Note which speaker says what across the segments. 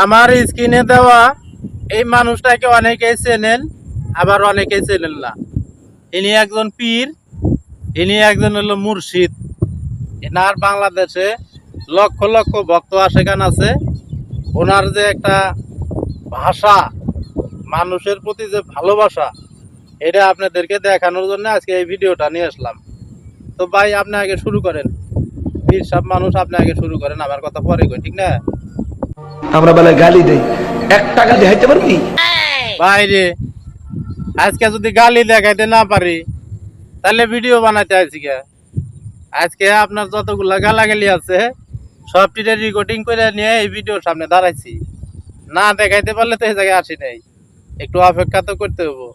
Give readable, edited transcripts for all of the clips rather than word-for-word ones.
Speaker 1: আমার স্ক্রিনে দেওয়া এই মানুষটাকে অনেকেই চেনেন, আবার অনেকেই চেনেন না। ইনি একজন পীর, ইনি একজন হলো মুর্শিদ। এনার বাংলাদেশে লক্ষ লক্ষ ভক্ত আশেকান আছে। ওনার যে একটা ভাষা, মানুষের প্রতি যে ভালোবাসা, এটা আপনাদেরকে দেখানোর জন্য আজকে এই ভিডিওটা নিয়ে আসলাম। তো ভাই, আপনি আগে শুরু করেন। পীর সব মানুষ, আপনি আগে শুরু করেন, আমার কথা পরে কই, ঠিক না?
Speaker 2: আমরা বেলা গালি দেই, এক টাকা দেখাইতে পারবি?
Speaker 1: বাইরে আজকে যদি গালি দেখাইতে না পারি তাহলে ভিডিও বানাতে আছি কে? আজকে আপনার যতগুলা গালাগালি আছে সবটিতে রেকর্ডিং করে নিয়ে এই ভিডিওর সামনে দাঁড়াইছি। না দেখাইতে পারলে তো এই জায়গায় আসি নাই। একটু অপেক্ষা তো করতে হবো।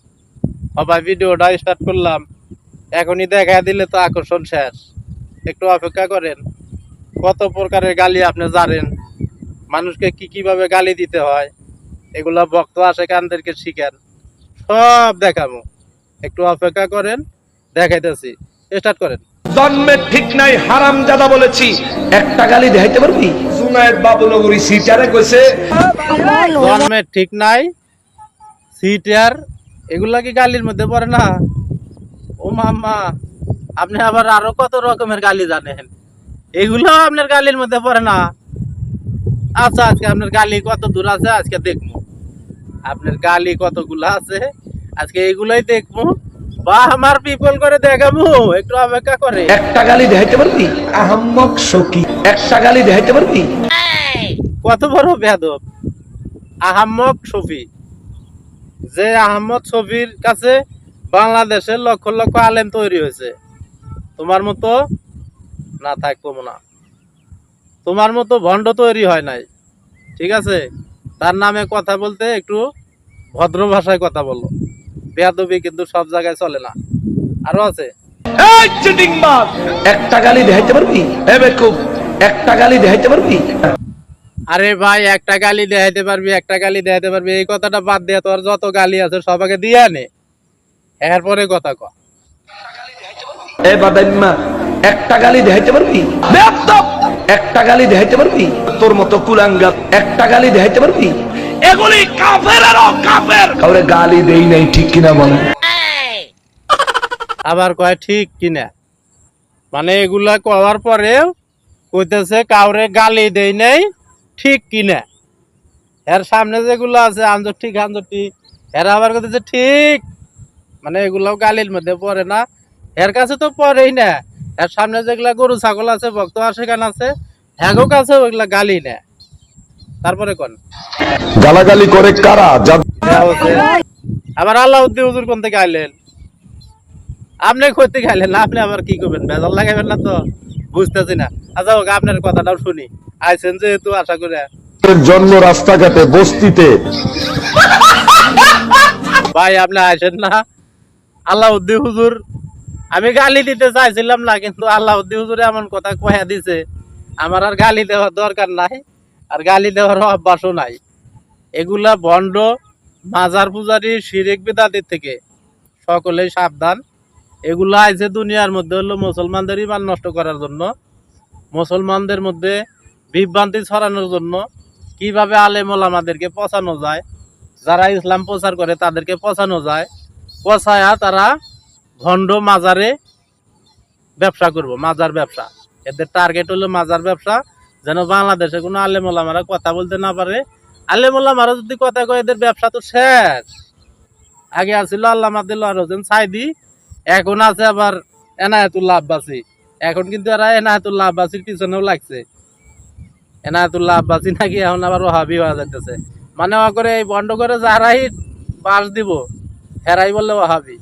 Speaker 1: সবাই ভিডিওটা স্টার্ট করলাম, এখনই দেখা দিলে তো আকর্ষণ শেষ। একটু অপেক্ষা করেন। কত প্রকারের গালি আপনি জানেন, মানুষকে কিভাবে গালি দিতে হয়, এগুলা ভক্ত আশেকানদেরকে শিখেন, সব দেখাবো। একটু অপেক্ষা করেন, দেখাইতেছি। স্টার্ট করেন।
Speaker 2: জন্মের ঠিক নাই হারামজাদা বলেছি, একটা গালি দেখাইতে পারবি? জুনায়েদ বাবুনগরী সিটারে কইছে
Speaker 1: জন্মের ঠিক নাই, সিটার, এগুলা কি গালির মধ্যে পড়ে না? ও মাম্মা, আপনি আবার আরো কত রকমের গালি জানেন, এগুলো আপনার গালির মধ্যে পড়ে না? আচ্ছা, আজকে আপনার গালি কত দূর আছে আজকে দেখবো। আপনার গালি কতগুলা আছে আজকে এগুলাই দেখবো, বা আমার পিপল করে দেখাবো। একটু অপেক্ষা করে।
Speaker 2: একটা গালি দেখাইতে পারবি? আহম্মক শকি, একটা গালি দেখাইতে পারবি?
Speaker 1: কত বড় বেয়াদব আহম্মক শফি, যে আহমদ শফির কাছে বাংলাদেশের লক্ষ লক্ষ আলেম তৈরি হয়েছে। তোমার মতো না থাকবো না, তোমার মতো ভণ্ড তৈরি হয় নাই, ঠিক আছে? তার নামে কথা বলতে একটু ভদ্র ভাষায় কথা বলো। বেয়াদবি কিন্তু সব জায়গায় চলে না। আরো আছে।
Speaker 2: এই চিটিংবাজ, একটা গালি দেখাইতে পারবি? এ বেকুব, একটা গালি দেখাইতে পারবি?
Speaker 1: আরে ভাই, একটা গালি দেখাইতে পারবি, একটা গালি দেখাইতে পারবি, এই কথাটা বাদ দিয়ে তোর যত গালি আছে সবাইকে দিয়ে আনে, এরপরে কথা ক।
Speaker 2: এ বাদাইম্মা, একটা গালি দেখাইতে পারবি? বেয়াদব, একটা গালি দেখাইতে পারবি? তোর মতো কুলাঙ্গার, একটা গালি দেখাইতে পারবি? এগুলি কাফেরেরও কাফের। কাউরে গালি দেই নাই, ঠিক কিনা বলেন?
Speaker 1: আবার কয় ঠিক কিনা, মানে এগুলা কওয়ার পরেও কইতেছে কাউরে গালি দেই নাই, ঠিক কিনা। এর সামনে যেগুলো আছে আঞ্জটি খাঞ্জটি, এরা আবার কইতেছে ঠিক, মানে এগুলাও গালির মধ্যে পড়ে না। এর কাছে তো পড়েই না। এর সামনে যেগুলা গরু ছাগল আছে, ভক্ত আশেকান আছে, হ্যাগো কাছে ওইগুলা গালি না। তারপরে কোন
Speaker 2: গালাগালি করে কারা?
Speaker 1: আবার আল্লাহউদ্দিন হুজুর কোন থেকে আইলেন? আপনি কই থেকে আইলেন? আপনি আবার কি করবেন? বেজাল লাগাবেন না তো? বুঝতেছি না। আচ্ছা হোক, আপনার কথাটাও শুনি। আইছেন যেহেতু, আশা করে।
Speaker 3: জন্ম রাস্তাঘাটে বস্তিতে।
Speaker 1: ভাই, আপনি আইছেন না আল্লাহউদ্দিন হুজুর, আমি গালি দিতে চাইছিলাম না, কিন্তু আল্লাহউদ্দিন হুজুর এমন কথা কয়া দিছে, আমার আর গালি দেওয়ার দরকার নাই, আর গালি দেওয়ার অভ্যাসও নাই। এগুলা ভণ্ড মাজার পূজারী শিরিক বিদাতির থেকে সকলেই সাবধান। এগুলা আইছে দুনিয়ার মধ্যে হলো মুসলমানদের ইমান নষ্ট করার জন্য, মুসলমানদের মধ্যে বিভ্রান্তি ছড়ানোর জন্য, কিভাবে আলেম ওলামাদেরকে পচানো যায়, যারা ইসলাম প্রচার করে তাদেরকে পচানো যায়, পচায়া তারা ভণ্ড মাজারে ব্যবসা করব, মাজার ব্যবসা। এদের টার্গেট হলো মাজার ব্যবসা, যেন বাংলাদেশে কোনো আলেম ওলামারা কথা বলতে না পারে। আলেম ওলামারা যদি কথা কয়, এদের ব্যবসা তো শেষ। আগে আছিল আল্লামা দেলোয়ার হোসেন সাইদি, এখন আছে আবার এনায়েতুল্লাহ আব্বাসী। এখন কিন্তু এরা এনায়েতুল্লাহ আব্বাসীর পিছনেও লাগছে। এনায়েতুল্লাহ আব্বাসী নাকি এখন আবার ওহাবি হয়ে যাইতেছে। মানে করে এই বন্ধ করে যারাই বাস দিব, হেরাই বললে ওহাবি।